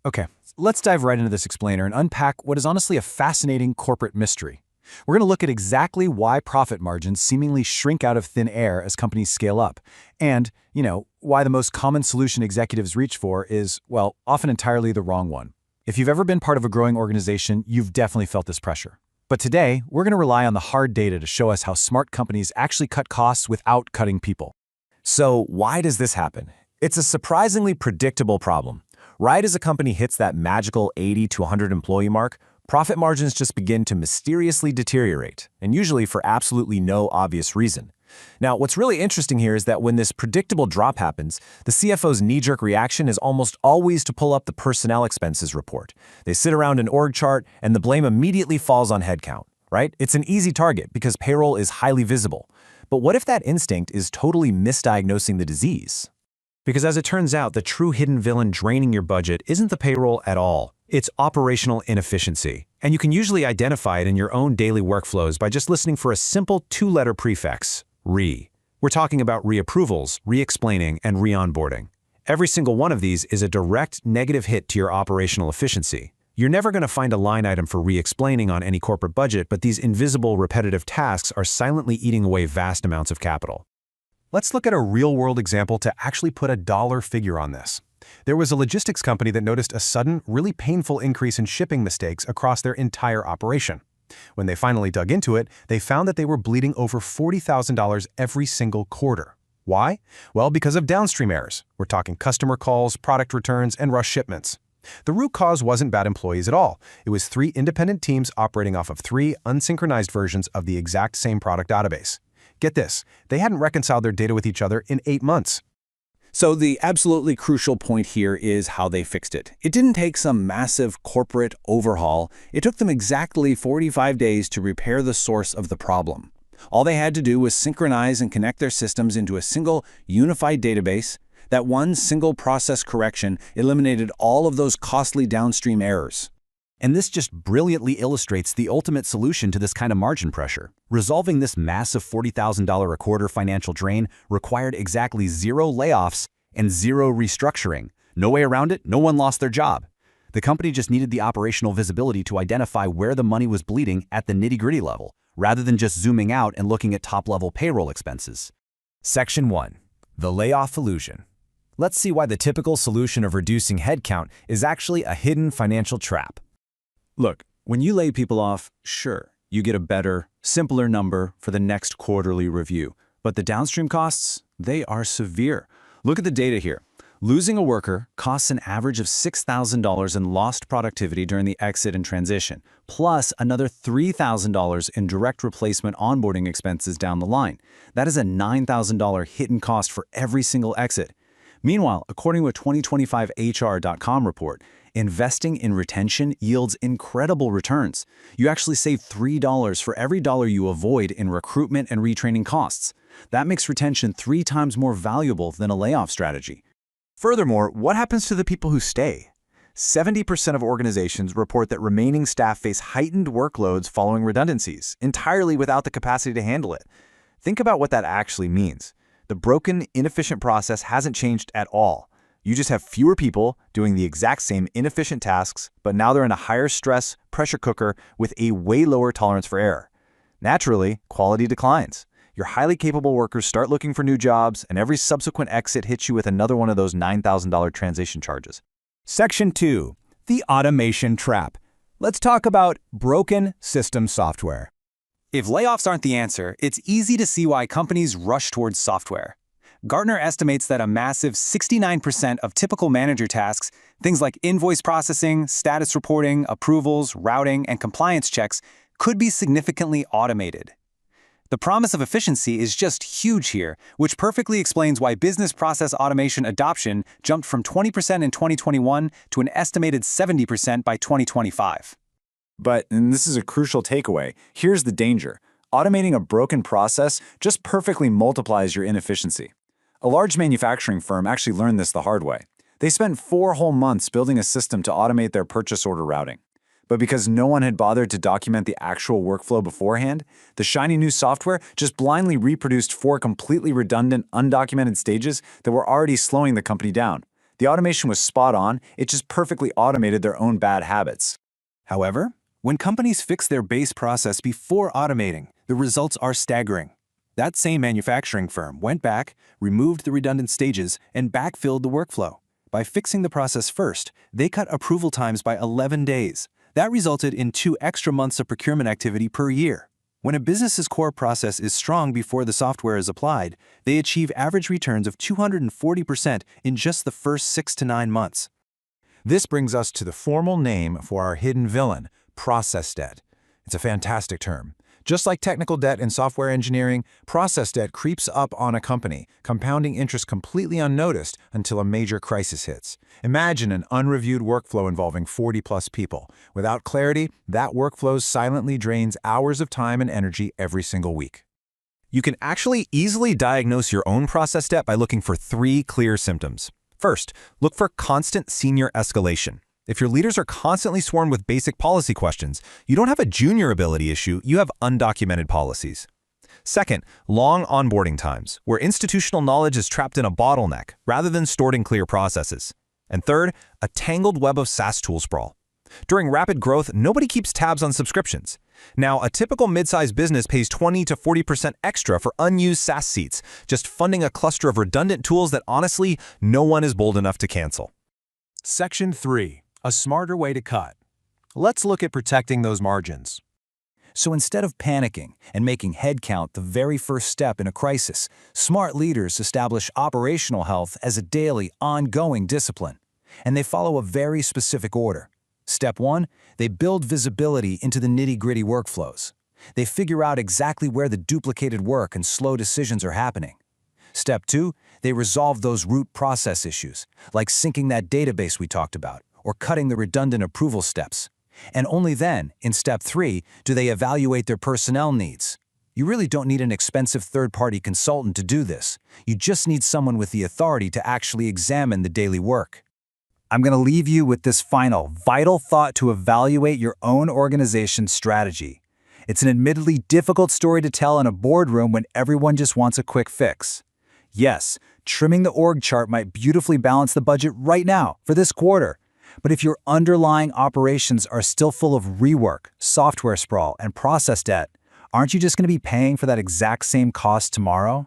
Okay, let's dive right into this explainer and unpack what is honestly a fascinating corporate mystery. We're going to look at exactly why profit margins seemingly shrink out of thin air as companies scale up, and, why the most common solution executives reach for is, well, often entirely the wrong one. If you've ever been part of a growing organization, you've definitely felt this pressure. But today, we're going to rely on the hard data to show us how smart companies actually cut costs without cutting people. So why does this happen? It's a surprisingly predictable problem. Right as a company hits that magical 80 to 100 employee mark, profit margins just begin to mysteriously deteriorate, and usually for absolutely no obvious reason. Now, what's really interesting here is that when this predictable drop happens, the CFO's knee-jerk reaction is almost always to pull up the personnel expenses report. They sit around an org chart, and the blame immediately falls on headcount, right? It's an easy target because payroll is highly visible. But what if that instinct is totally misdiagnosing the disease? Because as it turns out, the true hidden villain draining your budget isn't the payroll at all. It's operational inefficiency. And you can usually identify it in your own daily workflows by just listening for a simple two-letter prefix, re. We're talking about reapprovals, re-explaining, and re-onboarding. Every single one of these is a direct negative hit to your operational efficiency. You're never going to find a line item for re-explaining on any corporate budget, but these invisible, repetitive tasks are silently eating away vast amounts of capital. Let's look at a real-world example to actually put a dollar figure on this. There was a logistics company that noticed a sudden, really painful increase in shipping mistakes across their entire operation. When they finally dug into it, they found that they were bleeding over $40,000 every single quarter. Why? Well, because of downstream errors. We're talking customer calls, product returns, and rush shipments. The root cause wasn't bad employees at all. It was 3 independent teams operating off of 3 unsynchronized versions of the exact same product database. Get this, they hadn't reconciled their data with each other in 8 months. So the absolutely crucial point here is how they fixed it. It didn't take some massive corporate overhaul. It took them exactly 45 days to repair the source of the problem. All they had to do was synchronize and connect their systems into a single unified database. That one single process correction eliminated all of those costly downstream errors. And this just brilliantly illustrates the ultimate solution to this kind of margin pressure. Resolving this massive $40,000 a quarter financial drain required exactly 0 layoffs and 0 restructuring. No way around it, no one lost their job. The company just needed the operational visibility to identify where the money was bleeding at the nitty-gritty level, rather than just zooming out and looking at top-level payroll expenses. Section 1. The layoff illusion. Let's see why the typical solution of reducing headcount is actually a hidden financial trap. Look, when you lay people off, sure, you get a better, simpler number for the next quarterly review. But the downstream costs, they are severe. Look at the data here. Losing a worker costs an average of $6,000 in lost productivity during the exit and transition, plus another $3,000 in direct replacement onboarding expenses down the line. That is a $9,000 hidden cost for every single exit. Meanwhile, according to a 2025hr.com report, investing in retention yields incredible returns. You actually save $3 for every dollar you avoid in recruitment and retraining costs. That makes retention 3 times more valuable than a layoff strategy. Furthermore, what happens to the people who stay? 70% of organizations report that remaining staff face heightened workloads following redundancies, entirely without the capacity to handle it. Think about what that actually means. The broken, inefficient process hasn't changed at all. You just have fewer people doing the exact same inefficient tasks, but now they're in a higher stress pressure cooker with a way lower tolerance for error. Naturally, quality declines. Your highly capable workers start looking for new jobs, and every subsequent exit hits you with another one of those $9,000 transition charges. Section 2. The automation trap. Let's talk about broken system software. If layoffs aren't the answer, it's easy to see why companies rush towards software. Gartner estimates that a massive 69% of typical manager tasks, things like invoice processing, status reporting, approvals, routing, and compliance checks, could be significantly automated. The promise of efficiency is just huge here, which perfectly explains why business process automation adoption jumped from 20% in 2021 to an estimated 70% by 2025. But, and this is a crucial takeaway, here's the danger. Automating a broken process just perfectly multiplies your inefficiency. A large manufacturing firm actually learned this the hard way. They spent 4 whole months building a system to automate their purchase order routing. But because no one had bothered to document the actual workflow beforehand, the shiny new software just blindly reproduced 4 completely redundant, undocumented stages that were already slowing the company down. The automation was spot on, it just perfectly automated their own bad habits. However, when companies fix their base process before automating, the results are staggering. That same manufacturing firm went back, removed the redundant stages, and backfilled the workflow. By fixing the process first, they cut approval times by 11 days. That resulted in 2 extra months of procurement activity per year. When a business's core process is strong before the software is applied, they achieve average returns of 240% in just the first 6 to 9 months. This brings us to the formal name for our hidden villain, process debt. It's a fantastic term. Just like technical debt in software engineering, process debt creeps up on a company, compounding interest completely unnoticed until a major crisis hits. Imagine an unreviewed workflow involving 40-plus people. Without clarity, that workflow silently drains hours of time and energy every single week. You can actually easily diagnose your own process debt by looking for 3 clear symptoms. First, look for constant senior escalation. If your leaders are constantly swarmed with basic policy questions, you don't have a junior ability issue, you have undocumented policies. Second, long onboarding times, where institutional knowledge is trapped in a bottleneck rather than stored in clear processes. And third, a tangled web of SaaS tool sprawl. During rapid growth, nobody keeps tabs on subscriptions. Now, a typical mid-sized business pays 20 to 40% extra for unused SaaS seats, just funding a cluster of redundant tools that honestly, no one is bold enough to cancel. Section 3. A smarter way to cut. Let's look at protecting those margins. So instead of panicking and making headcount the very first step in a crisis, smart leaders establish operational health as a daily, ongoing discipline. And they follow a very specific order. Step 1, they build visibility into the nitty-gritty workflows. They figure out exactly where the duplicated work and slow decisions are happening. Step 2, they resolve those root process issues, like syncing that database we talked about, or cutting the redundant approval steps. And only then, in Step 3, do they evaluate their personnel needs. You really don't need an expensive third-party consultant to do this. You just need someone with the authority to actually examine the daily work. I'm going to leave you with this final, vital thought to evaluate your own organization's strategy. It's an admittedly difficult story to tell in a boardroom when everyone just wants a quick fix. Yes, trimming the org chart might beautifully balance the budget right now for this quarter. But if your underlying operations are still full of rework, software sprawl, and process debt, aren't you just going to be paying for that exact same cost tomorrow?